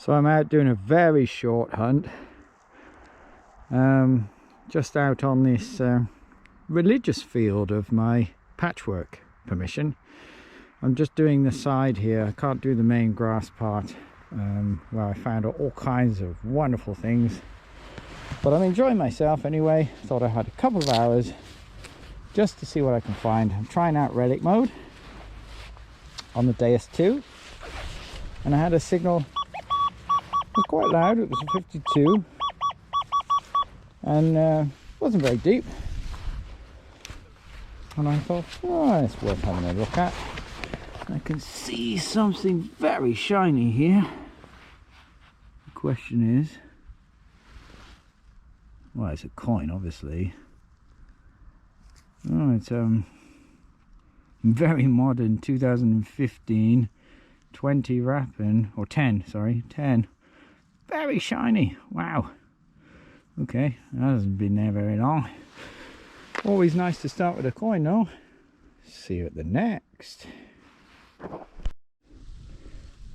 So I'm out doing a very short hunt, just out on this religious field of my patchwork permission. I'm just doing the side here. I can't do the main grass part, where I found all kinds of wonderful things, but I'm enjoying myself anyway. Thought I had a couple of hours just to see what I can find. I'm trying out relic mode on the Deus 2, and I had a signal. It was quite loud. It was a 52 and wasn't very deep, and I thought, oh, it's worth having a look at. I can see something very shiny here. The question is, well, it's a coin, obviously. Oh, it's very modern 2015 20 wrapping, or 10, sorry, 10. Very shiny. Wow. Okay, that hasn't been there very long. Always nice to start with a coin though. See you at the next.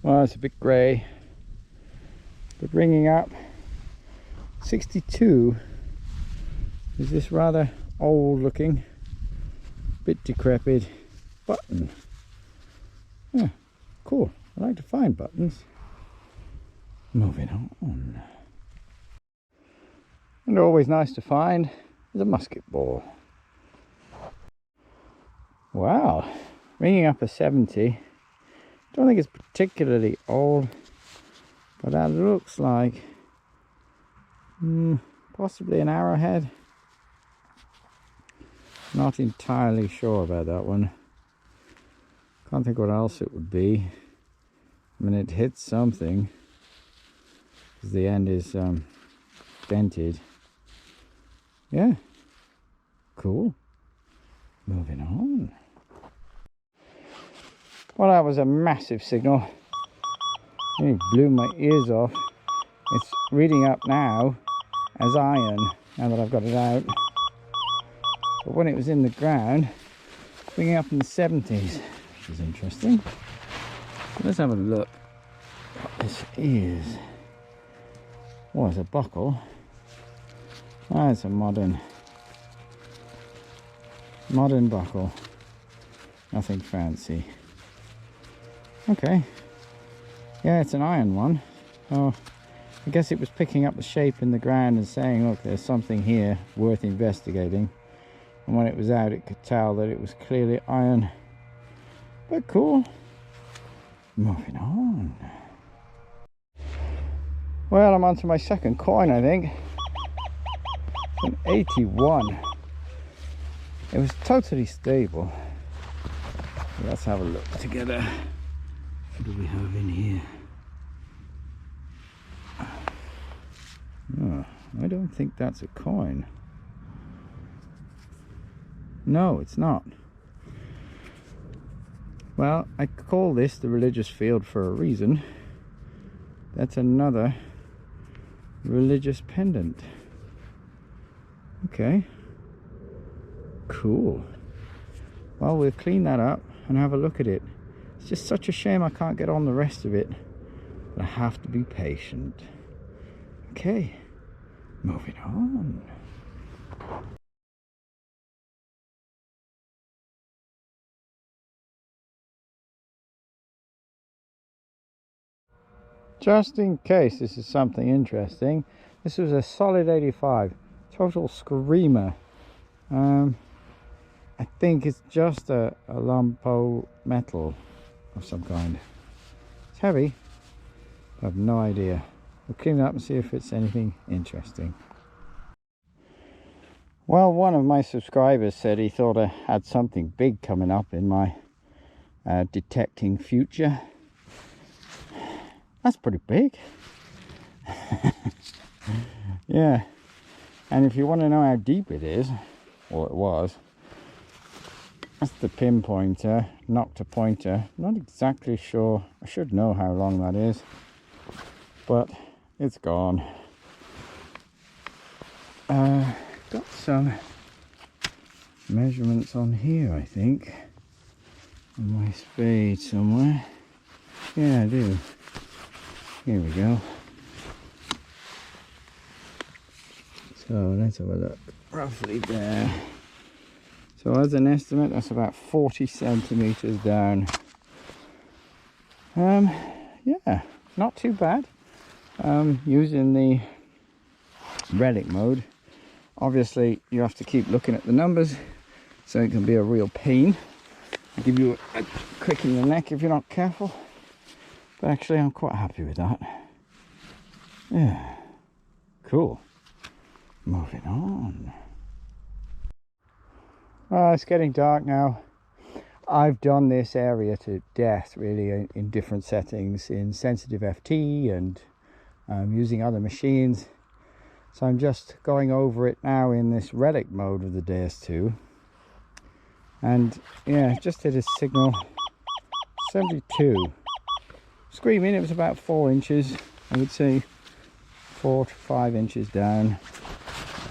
Well, it's a bit grey, but ringing up 62 is this rather old looking, bit decrepit button. Yeah, cool. I like to find buttons. Moving on. And always nice to find is a musket ball. Wow, ringing up a 70. Don't think it's particularly old, but that looks like possibly an arrowhead. Not entirely sure about that one. Can't think what else it would be. I mean, it hits something because the end is dented. Yeah, cool. Moving on. Well, that was a massive signal. It blew my ears off. It's reading up now as iron, now that I've got it out. But when it was in the ground, ringing up in the 70s, which is interesting. Let's have a look what this is. Oh, it's a buckle. Ah, it's a modern buckle. Nothing fancy. Okay. Yeah, it's an iron one. Oh, I guess it was picking up the shape in the ground and saying, look, there's something here worth investigating. And when it was out, it could tell that it was clearly iron. But cool. Moving on. Well, I'm on to my second coin, I think. It's an 81. It was totally stable. Let's have a look together. What do we have in here? Oh, I don't think that's a coin. No, it's not. Well, I call this the religious field for a reason. That's another religious pendant. Okay. Cool. Well, we'll clean that up and have a look at it. It's just such a shame I can't get on the rest of it. But I have to be patient. Okay. Moving on. Just in case this is something interesting, this was a solid 85, total screamer. I think it's just a lumpo metal of some kind. It's heavy, I have no idea. We'll clean it up and see if it's anything interesting. Well, one of my subscribers said he thought I had something big coming up in my detecting future. That's pretty big. Yeah, and if you want to know how deep it is, or it was, that's the pinpointer, nocta pointer. Not exactly sure. I should know how long that is, but it's gone. Got some measurements on here, I think, on my spade somewhere. Yeah, I do. Here we go. So let's have a look. Roughly there. So as an estimate, that's about 40 centimeters down. Yeah, not too bad. Using the relic mode, obviously you have to keep looking at the numbers, so it can be a real pain. Give you a crick in the neck if you're not careful. But actually I'm quite happy with that. Yeah, cool. Moving on. It's getting dark now. I've done this area to death really in different settings, in sensitive FT and using other machines. So I'm just going over it now in this relic mode of the Deus 2. And yeah, just hit a signal 72. Screaming, it was about 4 inches, I would say 4 to 5 inches down.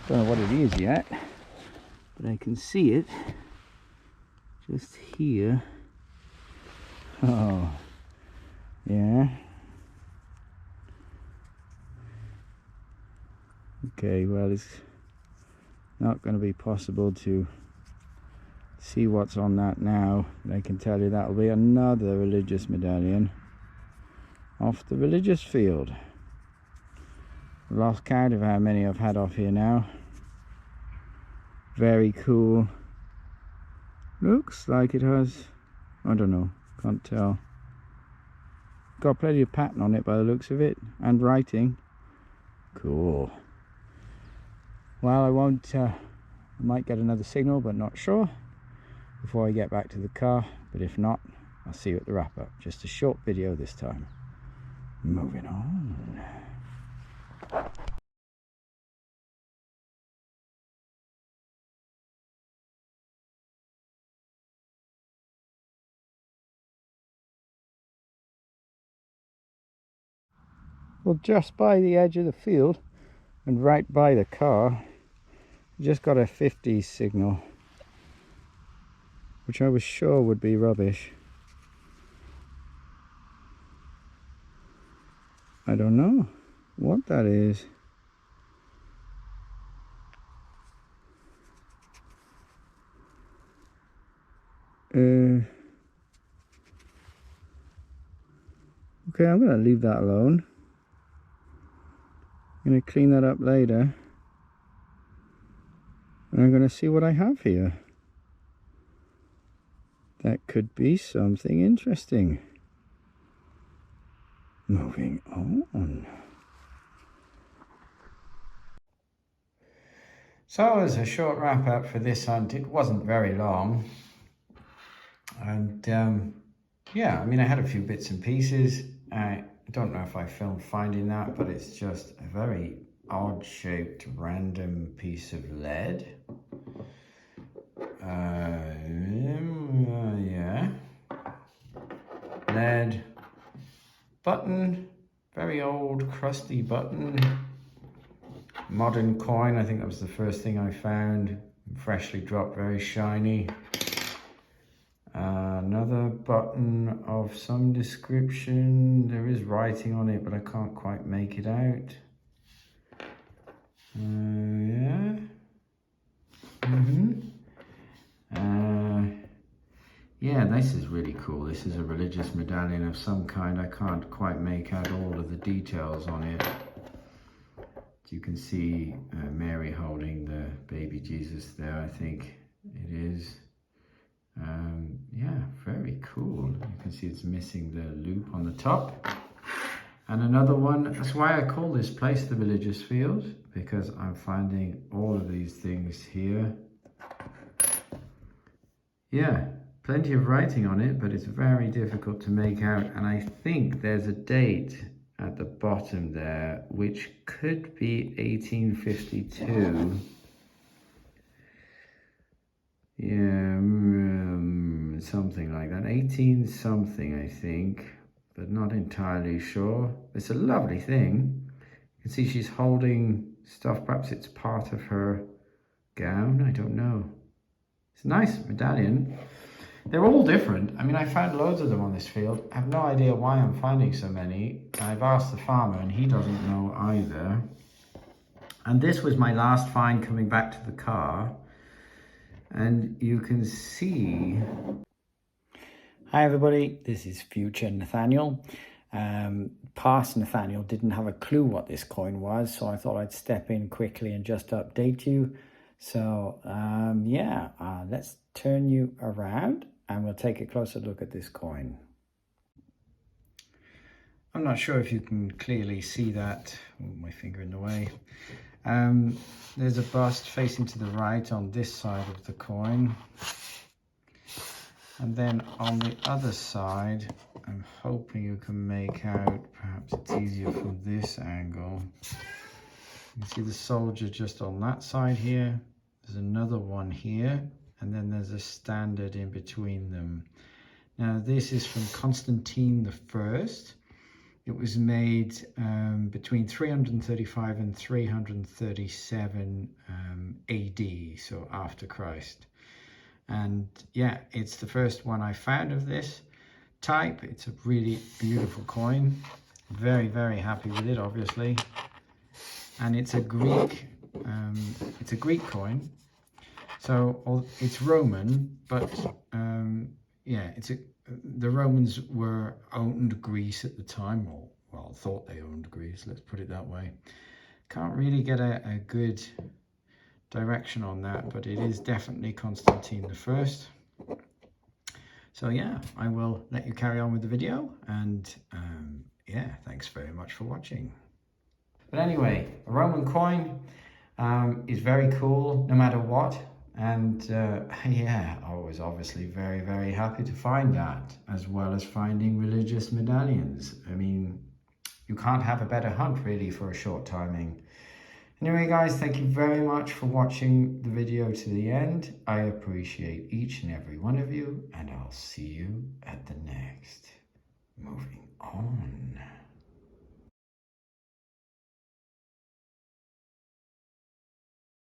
Don't know what it is yet, but I can see it just here. Oh, yeah. Okay, well, it's not going to be possible to see what's on that now, but I can tell you that'll be another religious medallion off the religious field. Lost count of how many I've had off here now. Very cool. Looks like it has, I don't know, can't tell. Got plenty of pattern on it by the looks of it, and writing. Cool. Well, I might get another signal, but not sure, before I get back to the car. But if not, I'll see you at the wrap up. Just a short video this time. Moving on. Well, just by the edge of the field and right by the car, just got a 50 signal, which I was sure would be rubbish. I don't know what that is. Okay, I'm going to leave that alone. I'm going to clean that up later. And I'm going to see what I have here. That could be something interesting. Moving on. So as a short wrap up for this hunt, it wasn't very long. And yeah, I mean, I had a few bits and pieces. I don't know if I filmed finding that, but it's just a very odd shaped random piece of lead. Yeah, lead button, very old crusty button, modern coin. I think that was the first thing I found, freshly dropped, very shiny. Another button of some description. There is writing on it, but I can't quite make it out. Yeah. Yeah, this is really cool. This is a religious medallion of some kind. I can't quite make out all of the details on it. You can see Mary holding the baby Jesus there, I think it is. Yeah, very cool. You can see it's missing the loop on the top. And another one, that's why I call this place the religious field, because I'm finding all of these things here. Yeah, plenty of writing on it, but it's very difficult to make out. And I think there's a date at the bottom there, which could be 1852. Yeah, something like that. 18 something, I think, but not entirely sure. It's a lovely thing. You can see she's holding stuff. Perhaps it's part of her gown. I don't know. It's a nice medallion. They're all different. I mean, I found loads of them on this field. I have no idea why I'm finding so many. I've asked the farmer and he doesn't know either. And this was my last find coming back to the car. And you can see... Hi everybody, this is future Nathaniel. Past Nathaniel didn't have a clue what this coin was, so I thought I'd step in quickly and just update you. So let's turn you around and we'll take a closer look at this coin. I'm not sure if you can clearly see that. Oh, my finger in the way. There's a bust facing to the right on this side of the coin. And then on the other side, I'm hoping you can make out, perhaps it's easier from this angle. You can see the soldier just on that side here. There's another one here, and then there's a standard in between them. Now this is from Constantine the First. It was made between 335 and 337 AD, so after Christ. And yeah, it's the first one I found of this type. It's a really beautiful coin. Very, very happy with it, obviously. And it's a Greek coin. So it's Roman, but the Romans owned Greece at the time, or well, thought they owned Greece, let's put it that way. Can't really get a good direction on that, but it is definitely Constantine the First. So yeah, I will let you carry on with the video, and thanks very much for watching. But anyway, a Roman coin is very cool no matter what. And I was obviously very, very happy to find that, as well as finding religious medallions. I mean, you can't have a better hunt really for a short timing. Anyway guys, thank you very much for watching the video to the end. I appreciate each and every one of you, and I'll see you at the next. Moving on.